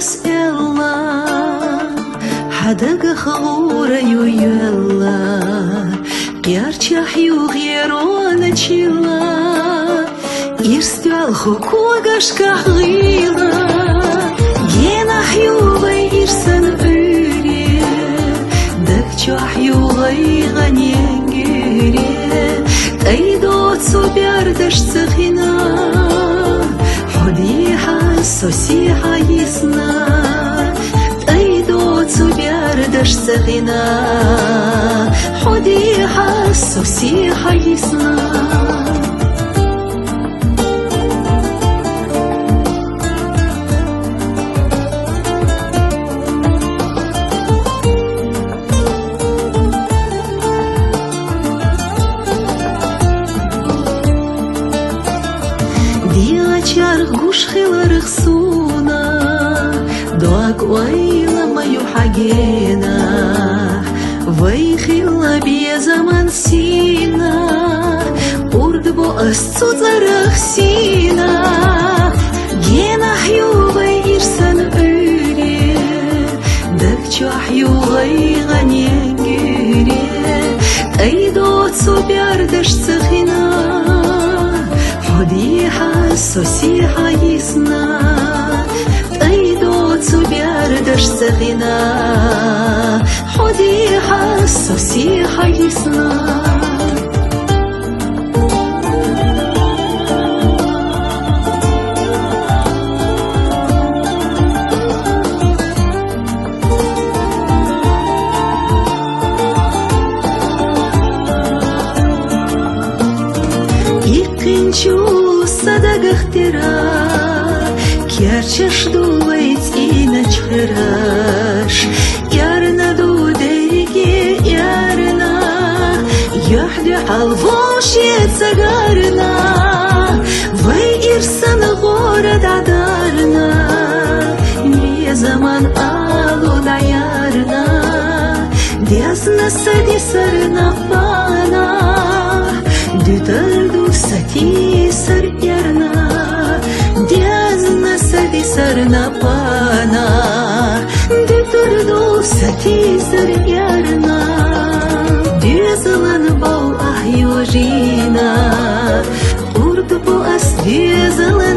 يلا حدق خغورة يلا يرشح يغير ولا تشيلا يرستوال خكوغش كحغيلا جينا حيوغي يرسن أولي دك جاح يوغي غنينجيري تايدو تسوبيردش سخينا حديحة سوسيحة يسنا تايدو تسوبيردش سخينا حديحة سوسيحة يسنا Чарх гуш хиларх суна Доак уайла маю хагена Вай хила безаман сина Урдбо асцу зарах сина Гена хьювай ирсан öyle Дак чах югай ганегере Тайдо цубярдаш цахина حديحة سوسيحة يسنا تايدو تسوبيردش سخينا حديحة سوسيحة يسنا Чу садагахтера Кярчаш дулайц и начхераш Ярна дудериге ярна Яхди алвош ецагарна Вай ирсан город адарна Не заман алу даярна Дязна сади сарна пана Dütardu sati sar yarna Diyazna sadi sarna pana Dütardu sati sar yarna Diyazlan bal ah yojina Urdu bu as diyazlan